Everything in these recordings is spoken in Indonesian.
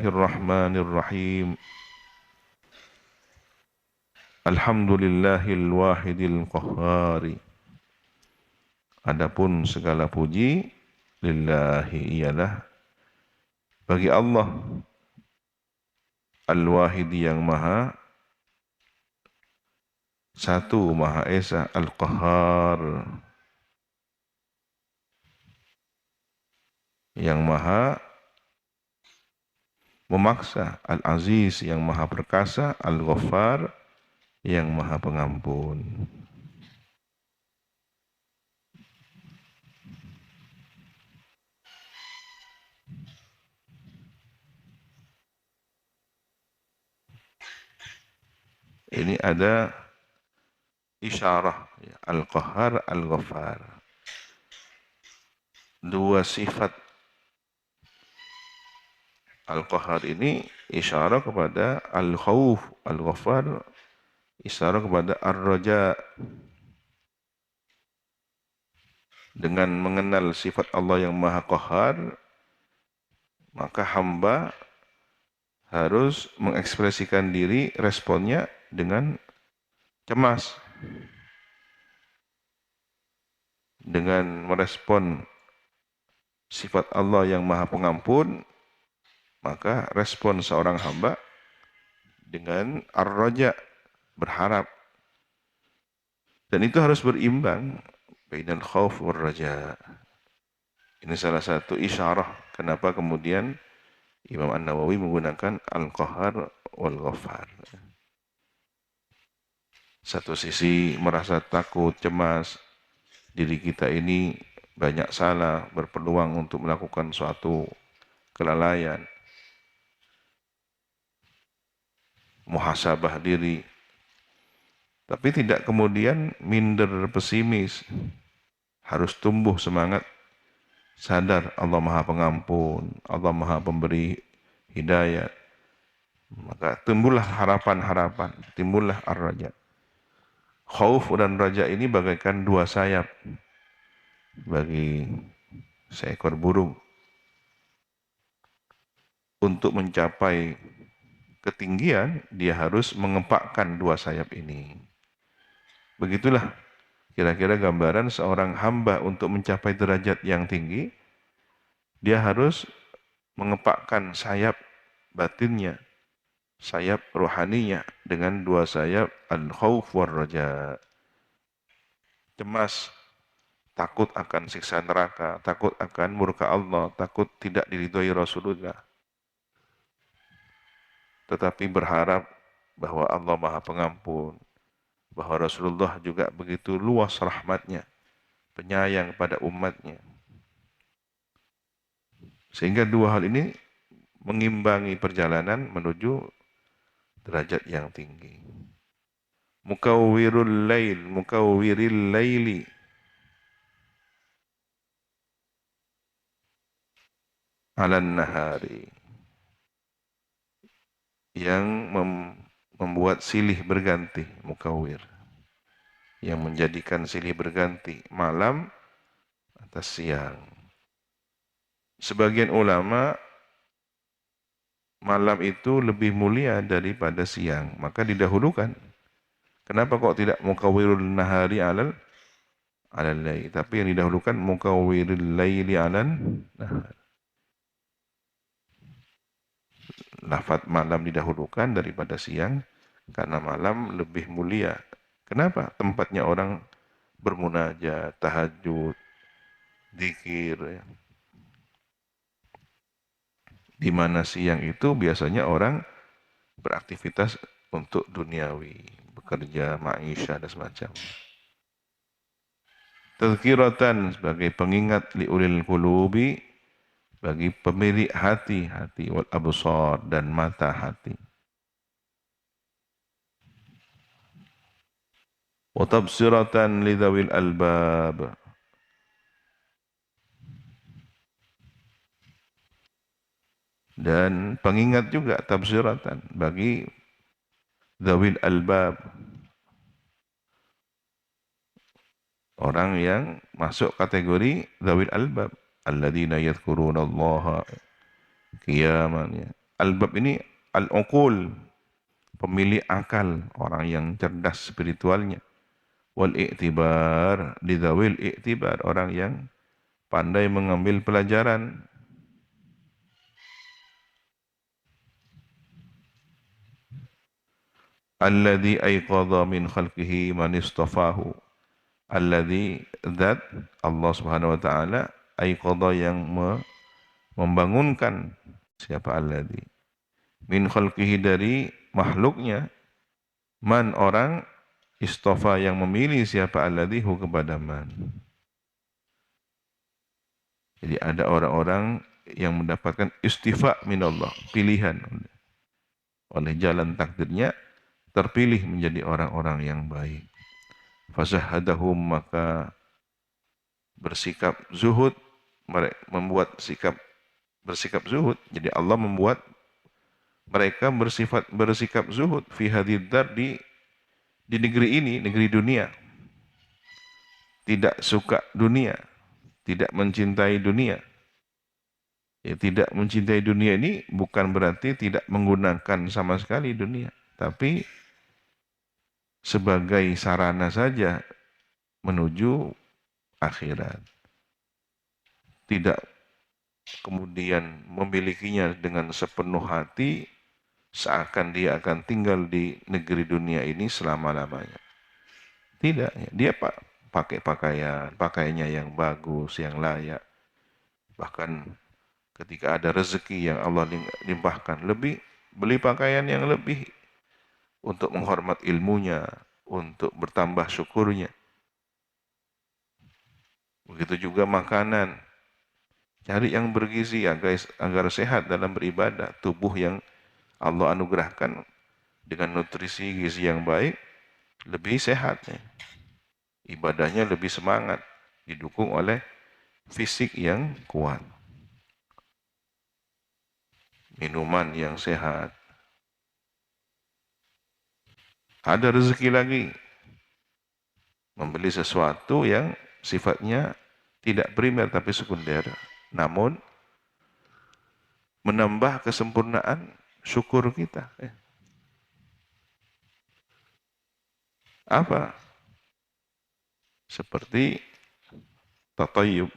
Bismillahirrahmanirrahim. Alhamdulillahil wahidil qahhari. Adapun segala puji lillahi ialah bagi Allah Al-Wahid yang maha satu, maha esa, Al-Qahhar yang maha memaksa, Al-Aziz yang maha perkasa, Al-Ghaffar yang maha pengampun. Ini ada isyarah, Al-Qahhar, Al-Ghaffar. Dua sifat Al-Qahhar ini isyarah kepada Al-Khawf, Al-Ghaffar isyarah kepada Ar-Raja. Dengan mengenal sifat Allah yang Maha Qahhar, maka hamba harus mengekspresikan diri, responnya dengan cemas. Dengan merespon sifat Allah yang Maha Pengampun, maka respon seorang hamba dengan ar-raja, berharap. Dan itu harus berimbang bainal khauf war raja. Ini salah satu isyarah kenapa kemudian Imam An-Nawawi menggunakan Al-Qahhar wal Ghaffar. Satu sisi merasa takut, cemas, diri kita ini banyak salah, berpeluang untuk melakukan suatu kelalaian. Muhasabah diri. Tapi tidak kemudian minder, pesimis. Harus tumbuh semangat, sadar Allah Maha Pengampun, Allah Maha Pemberi hidayah. Maka timbullah harapan-harapan, timbullah ar-raja. Khauf dan raja ini bagaikan dua sayap bagi seekor burung. Untuk mencapai ketinggian, dia harus mengepakkan dua sayap ini. Begitulah kira-kira gambaran seorang hamba untuk mencapai derajat yang tinggi, dia harus mengepakkan sayap batinnya, sayap rohaninya dengan dua sayap al-khauf war raja. Cemas, takut akan siksa neraka, takut akan murka Allah, takut tidak diridhoi Rasulullah. Tetapi berharap bahwa Allah Maha Pengampun, bahwa Rasulullah juga begitu luas rahmatnya, penyayang pada umatnya. Sehingga dua hal ini mengimbangi perjalanan menuju derajat yang tinggi. Mukawwirul laili. Alan nahari. Yang membuat silih berganti, mukawwir. Yang menjadikan silih berganti malam atas siang. Sebagian ulama malam itu lebih mulia daripada siang, maka didahulukan. Kenapa kok tidak mukawwirul nahari alal lail, tapi yang didahulukan mukawwirul laili alan nahar. Lafaz malam didahulukan daripada siang karena malam lebih mulia. Kenapa? Tempatnya orang bermunajat, tahajud, zikir. Di mana siang itu biasanya orang beraktivitas untuk duniawi, bekerja, maisha dan semacamnya. Tazkiratan sebagai pengingat liulil qulubi, bagi pemilik hati wal absar dan mata hati. Wa tabsiratan lidzawil albab, dan pengingat juga tabsiratan bagi dzawil albab, orang yang masuk kategori dzawil albab, alladzina yadhkurunallaha qiyaman, Albab ini al-uqul, pemilik akal, orang yang cerdas spiritualnya. Wal i'tibar, lidawil i'tibar, orang yang pandai mengambil pelajaran. Alladhi ayqadha min khalqihi man istafahu. Alladhi, that, Allah Subhanahu wa taala, ayqadha, yang membangunkan. Siapa alladhi? Min khalqihi, dari makhluknya. Man, orang, istafa, yang memilih. Siapa alladhi? Hu, kepada man. Jadi ada orang-orang yang mendapatkan istifa min Allah, pilihan oleh jalan takdirnya, terpilih menjadi orang-orang yang baik. Fazahadahum, maka bersikap zuhud, membuat bersikap zuhud. Jadi Allah membuat mereka bersikap zuhud fi hadid dar, di negeri ini, negeri dunia. Tidak suka dunia, tidak mencintai dunia. Ya, tidak mencintai dunia ini bukan berarti tidak menggunakan sama sekali dunia, tapi sebagai sarana saja menuju akhirat. Tidak kemudian memilikinya dengan sepenuh hati, seakan dia akan tinggal di negeri dunia ini selama-lamanya. Tidak, dia pakai pakaiannya yang bagus, yang layak. Bahkan ketika ada rezeki yang Allah limpahkan, lebih beli pakaian yang lebih untuk menghormat ilmunya, untuk bertambah syukurnya. Begitu juga makanan. Cari yang bergizi agar sehat dalam beribadah. Tubuh yang Allah anugerahkan dengan nutrisi gizi yang baik, lebih sehat. Ibadahnya lebih semangat, didukung oleh fisik yang kuat. Minuman yang sehat. Ada rezeki lagi, membeli sesuatu yang sifatnya tidak primer tapi sekunder, namun menambah kesempurnaan syukur kita. Apa? Seperti tatayub,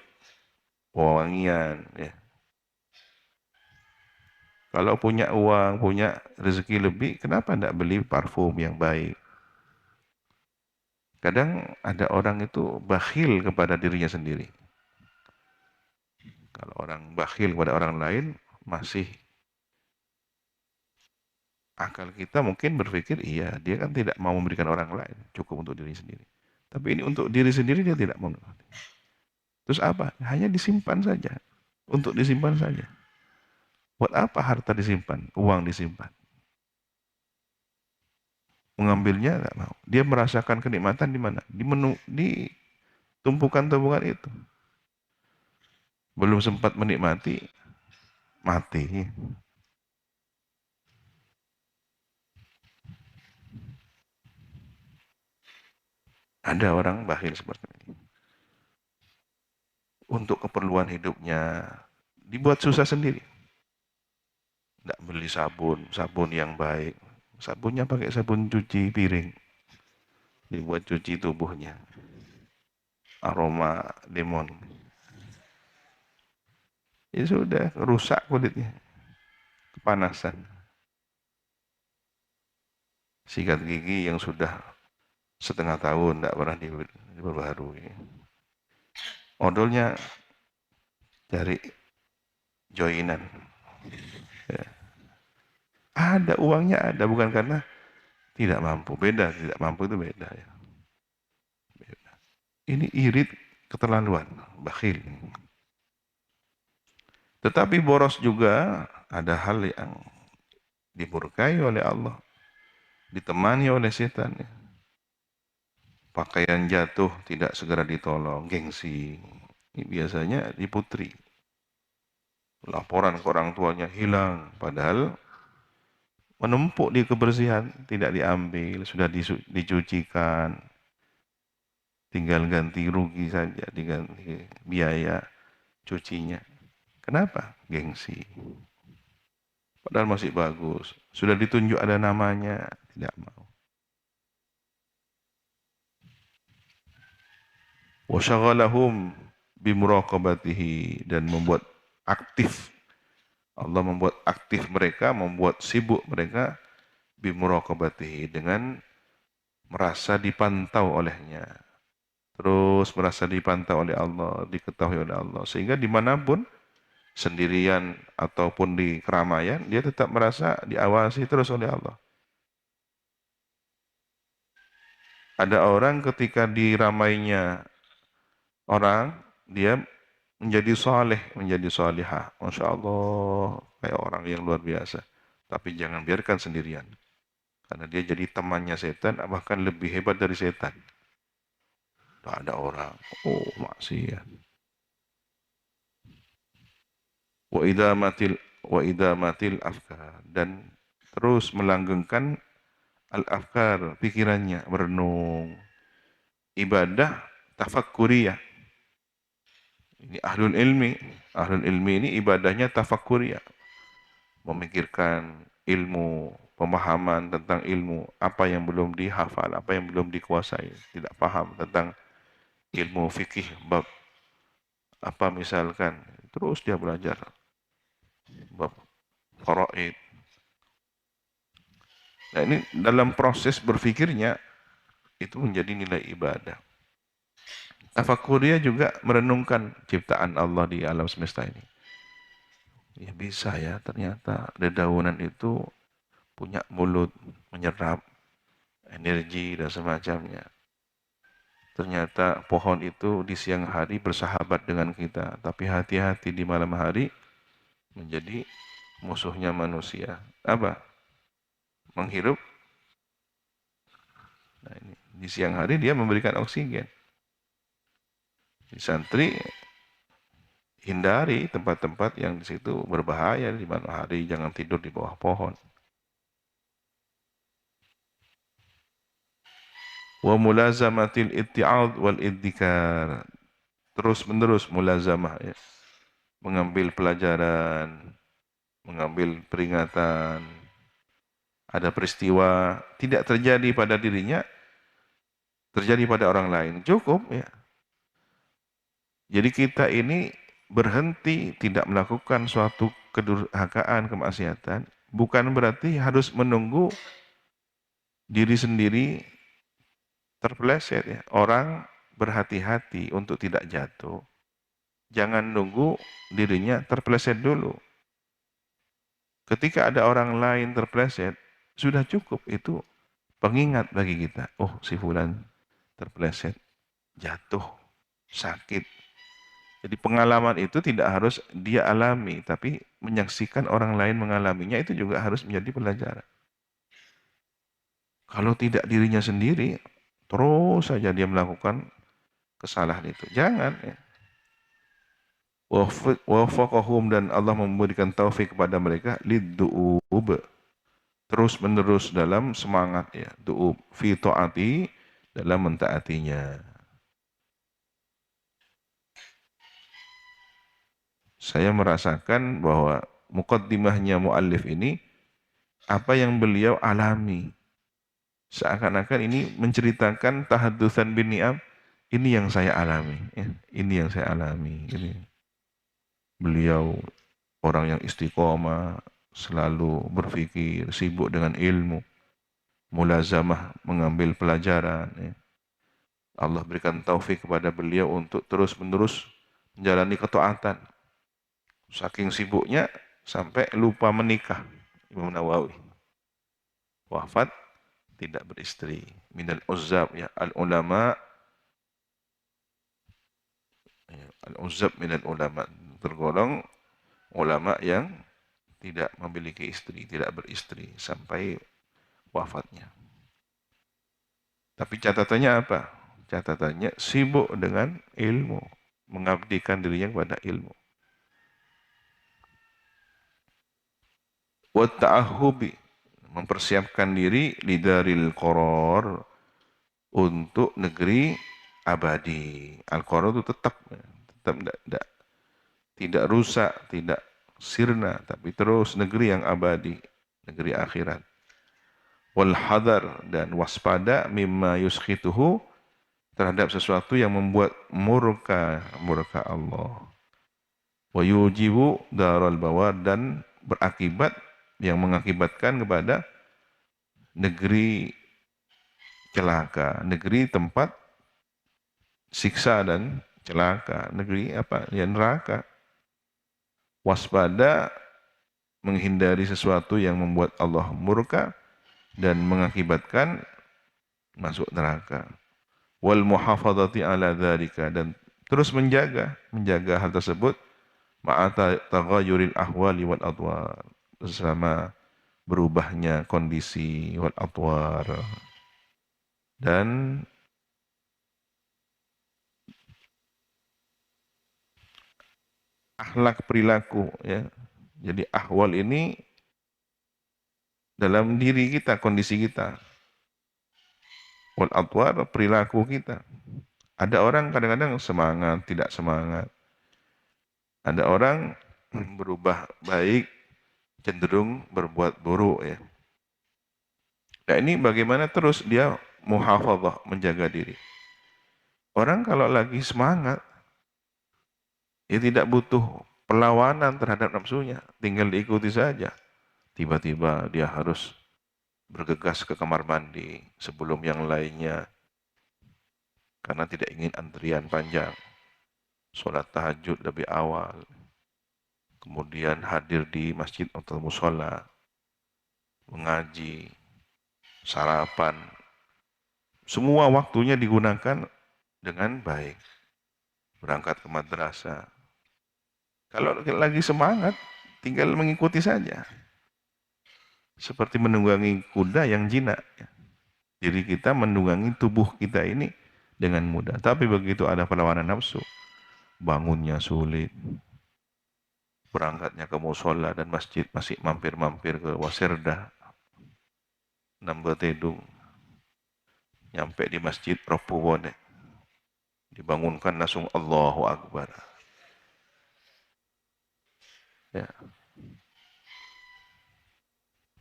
wewangian. Ya. Kalau punya uang, punya rezeki lebih, kenapa tidak beli parfum yang baik? Kadang ada orang itu bakhil kepada dirinya sendiri. Kalau orang bakhil kepada orang lain, masih akal kita mungkin berpikir, iya, dia kan tidak mau memberikan orang lain, cukup untuk diri sendiri. Tapi ini untuk diri sendiri dia tidak mau. Terus apa? Hanya disimpan saja. Untuk disimpan saja. Buat apa harta disimpan? Uang disimpan. Mengambilnya tidak mau. Dia merasakan kenikmatan di mana? Di tumpukan-tumpukan itu. Belum sempat menikmati, mati. Ada orang bakhil seperti ini. Untuk keperluan hidupnya, dibuat susah sendiri. Tidak beli sabun yang baik. Sabunnya pakai sabun cuci piring. Dibuat cuci tubuhnya. Aroma lemon. Ya sudah, rusak kulitnya. Kepanasan. Sikat gigi yang sudah setengah tahun tidak pernah diperbaharui. Odolnya cari joinan. Ya. Ada uangnya, ada, bukan karena tidak mampu. Beda, tidak mampu itu beda. Ya. Beda. Ini irit, keterlaluan, bakhil. Tetapi boros juga ada hal yang dimurkai oleh Allah, ditemani oleh setan. Ya. Pakaian jatuh tidak segera ditolong, gengsi. Ini biasanya di putri. Laporan ke orang tuanya hilang, padahal menumpuk di kebersihan, tidak diambil, sudah dicucikan, tinggal ganti rugi saja, diganti biaya cucinya. Kenapa? Gengsi. Padahal masih bagus. Sudah ditunjuk ada namanya, tidak mau. Wa syaghalahum bimuraqabatihi, dan membuat aktif. Allah membuat aktif mereka, membuat sibuk mereka bimuraqabatihi, dengan merasa dipantau olehnya. Terus merasa dipantau oleh Allah, diketahui oleh Allah. Sehingga dimanapun, sendirian ataupun di keramaian, dia tetap merasa diawasi terus oleh Allah. Ada orang ketika diramainya orang, dia menjadi soleh, menjadi solihah. Masya Allah, kayak orang yang luar biasa. Tapi jangan biarkan sendirian. Karena dia jadi temannya setan, bahkan lebih hebat dari setan. Tak ada orang, oh maksiat. Wa idamatil afkar, dan terus melanggengkan al-afkar, pikirannya, merenung. Ibadah tafakkuriyah. Ini ahlul ilmi ini ibadahnya tafakkuriyah, memikirkan ilmu, pemahaman tentang ilmu, apa yang belum dihafal, apa yang belum dikuasai, tidak paham tentang ilmu fikih bab apa misalkan, terus dia belajar bab faraid. Nah, ini dalam proses berfikirnya itu menjadi nilai ibadah. Tafakuria juga merenungkan ciptaan Allah di alam semesta ini. Ya bisa ya, ternyata dedaunan itu punya mulut, menyerap energi dan semacamnya. Ternyata pohon itu di siang hari bersahabat dengan kita, tapi hati-hati di malam hari menjadi musuhnya manusia. Apa? Menghirup. Nah, ini. Di siang hari dia memberikan oksigen. Di santri, hindari tempat-tempat yang di situ berbahaya. Di malam hari jangan tidur di bawah pohon. Wa mulazamatil itti'ad wal iddikar. Terus menerus mulazamah ya. Mengambil pelajaran, mengambil peringatan. Ada peristiwa tidak terjadi pada dirinya, terjadi pada orang lain. Cukup ya. Jadi kita ini berhenti tidak melakukan suatu kedurhakaan, kemaksiatan, bukan berarti harus menunggu diri sendiri terpeleset ya. Orang berhati-hati untuk tidak jatuh. Jangan nunggu dirinya terpeleset dulu. Ketika ada orang lain terpeleset, sudah cukup itu pengingat bagi kita. Oh, si fulan terpeleset, jatuh, sakit. Jadi pengalaman itu tidak harus dia alami, tapi menyaksikan orang lain mengalaminya itu juga harus menjadi pelajaran. Kalau tidak dirinya sendiri, terus saja dia melakukan kesalahan itu. Jangan ya. Wafaqahum, dan Allah memberikan taufik kepada mereka liddu'ub, terus menerus dalam semangat ya, du'ub fi ta'ati, dalam mentaatinya. Saya merasakan bahwa muqaddimahnya muallif ini apa yang beliau alami. Seakan-akan ini menceritakan tahaddusan bin ni'am, ini yang saya alami, ya. Ini yang saya alami. Ini. Beliau orang yang istiqomah, selalu berfikir, sibuk dengan ilmu, mulazamah, mengambil pelajaran. Ya. Allah berikan taufik kepada beliau untuk terus-menerus menjalani ketaatan. Saking sibuknya sampai lupa menikah. Imam Nawawi wafat tidak beristri. Minal uzzab ya, al-ulama, al-uzzab minal ulama, tergolong ulama yang tidak memiliki istri, tidak beristri sampai wafatnya. Tapi catatannya apa? Catatannya sibuk dengan ilmu, mengabdikan dirinya kepada ilmu. Wa ta'ahubi, mempersiapkan diri lidaril qaror, untuk negeri abadi. Al-qaror itu tetap tidak rusak, tidak sirna, tapi terus negeri yang abadi, negeri akhirat. Wal hadar, dan waspada mimma yuskhituhu, terhadap sesuatu yang membuat murka Allah. Wa yujibu daral bawar, dan berakibat, yang mengakibatkan kepada negeri celaka, negeri tempat siksa dan celaka, negeri apa? Ya, neraka. Waspada, menghindari sesuatu yang membuat Allah murka dan mengakibatkan masuk neraka. Wal muhafadzati ala dzalika, dan terus menjaga hal tersebut, ma'a taghayyuril ahwali wal adwar, selama berubahnya kondisi, wal adwar, dan akhlak, perilaku, ya. Jadi ahwal ini dalam diri kita, kondisi kita. Wal adwar, perilaku kita. Ada orang kadang-kadang semangat, tidak semangat. Ada orang berubah baik, cenderung berbuat buruk, ya. Nah, ini bagaimana terus dia muhafadzah, menjaga diri. Orang kalau lagi semangat, dia tidak butuh perlawanan terhadap nafsunya, tinggal diikuti saja. Tiba-tiba dia harus bergegas ke kamar mandi sebelum yang lainnya, karena tidak ingin antrian panjang. Sholat tahajud lebih awal, kemudian hadir di masjid atau musola, mengaji, sarapan. Semua waktunya digunakan dengan baik. Berangkat ke madrasah. Kalau lagi semangat, tinggal mengikuti saja. Seperti menunggangi kuda yang jinak. Jadi kita menunggangi tubuh kita ini dengan mudah. Tapi begitu ada perlawanan nafsu, bangunnya sulit, berangkatnya ke musola dan masjid masih mampir-mampir ke Waserda, nambah tedung, nyampe di masjid Ropuwone, dibangunkan langsung Allahu Akbar. Ya.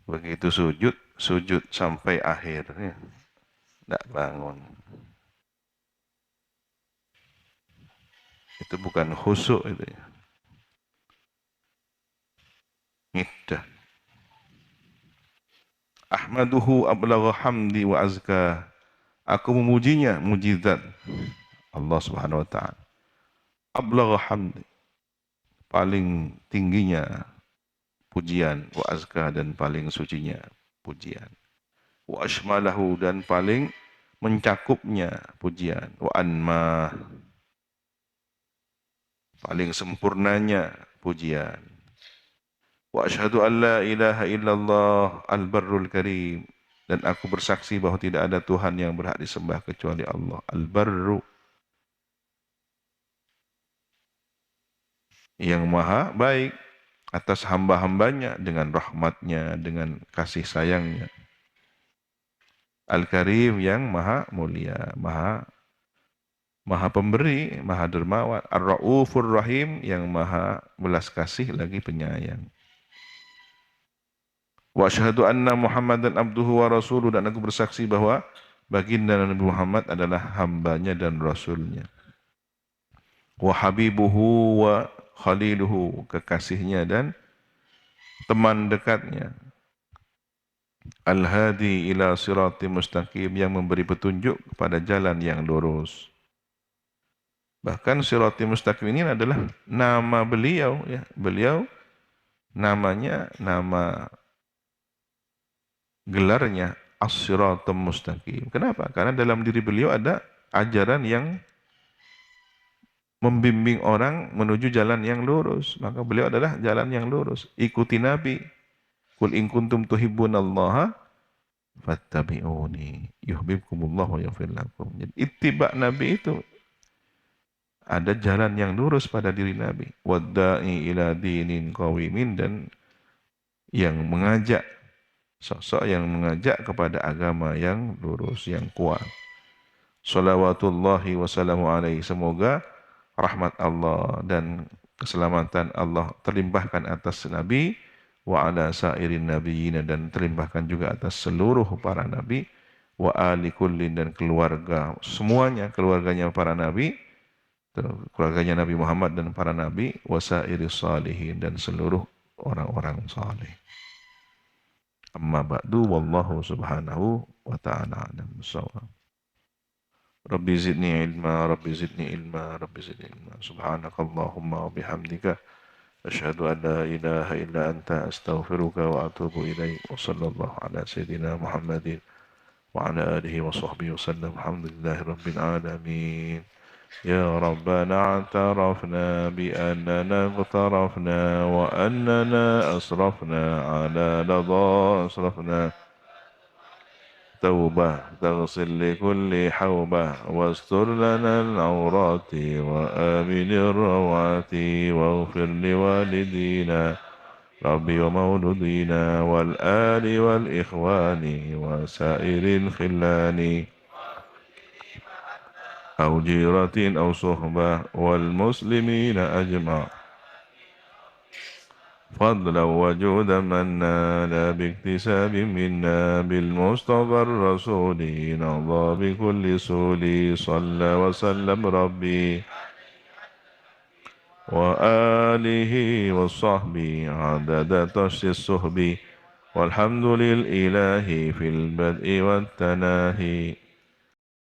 Begitu sujud sampai akhirnya tidak bangun. Itu bukan khusyuk itu, ya. Ngiddah. Ahmaduhu ablagha hamdi wa azka. Aku memujinya, mujizat Allah Subhanahu wa taala. Ablagha hamdi, paling tingginya pujian, wa azka, dan paling sucinya pujian. Wa ashmalahu, dan paling mencakupnya pujian. Wa anma, paling sempurnanya pujian. Wa asyhadu an la ilaha illallah al-barrul karim, dan aku bersaksi bahwa tidak ada Tuhan yang berhak disembah kecuali Allah. Al-barru, yang maha baik atas hamba-hambanya dengan rahmatnya, dengan kasih sayangnya. Al-karim, yang maha mulia, maha pemberi, maha dermawan. Ar-raufur rahim, yang maha belas kasih lagi penyayang. Wa asyhadu anna Muhammadan abduhu wa rasuluh, dan aku bersaksi bahwa baginda Nabi Muhammad adalah hambanya dan rasulnya. Wa habibuhu wa khaliluhu, kekasihnya dan teman dekatnya. Al-hadi ila sirati mustaqim, yang memberi petunjuk kepada jalan yang lurus. Bahkan sirati mustaqim ini adalah nama beliau, ya. Beliau namanya, nama gelarnya as-siratul mustaqim. Kenapa? Karena dalam diri beliau ada ajaran yang membimbing orang menuju jalan yang lurus. Maka beliau adalah jalan yang lurus. Ikuti Nabi. Qul in kuntum tuhibbunallaha fattabi'uni yuhibbukumullah wa yaghfir lakum. Jadi ittiba Nabi itu ada jalan yang lurus pada diri Nabi. Wadda'i ila dinin qawimin, dan yang mengajak, sosok yang mengajak kepada agama yang lurus, yang kuat. Salawatullahi wassalamu alaihi, semoga rahmat Allah dan keselamatan Allah terlimpahkan atas Nabi wa ala sairin nabiyyin, dan terlimpahkan juga atas seluruh para nabi, wa ali kullin, dan keluarga semuanya, keluarganya para nabi, keluarganya Nabi Muhammad dan para nabi, wa sairis salihin, dan seluruh orang-orang saleh. Amma ba'du, wallahu subhanahu wa ta'ala alam bissawab. Rabbi zidni ilma, Rabbi zidni ilma, Rabbi zidni ilma. Subhanakallahumma wa bihamdika asyhadu an la ilaha illa anta astaghfiruka wa atubu ilaik. Wa sallallahu ala sayyidina Muhammadin wa ala alihi wa sahbihi wa sallam. Alhamdulillahi rabbil alamin. يا ربنا اعترفنا بأننا اغترفنا وأننا أسرفنا على لظى أسرفنا. توبة تغسل لكل حوبة واستر لنا العورات وآمن الروات واغفر لوالدينا ربي ومولودينا والآل والإخوان وسائر الخلان أو جيرة أو صحبة والمسلمين أجمع فضلا وجودا منا باكتساب منا بالمصطفى الرسول نرضى بكل سول صلى وسلم ربي وآله وصحبه عدد طش الصحب والحمد للإله في البدء والتناهي.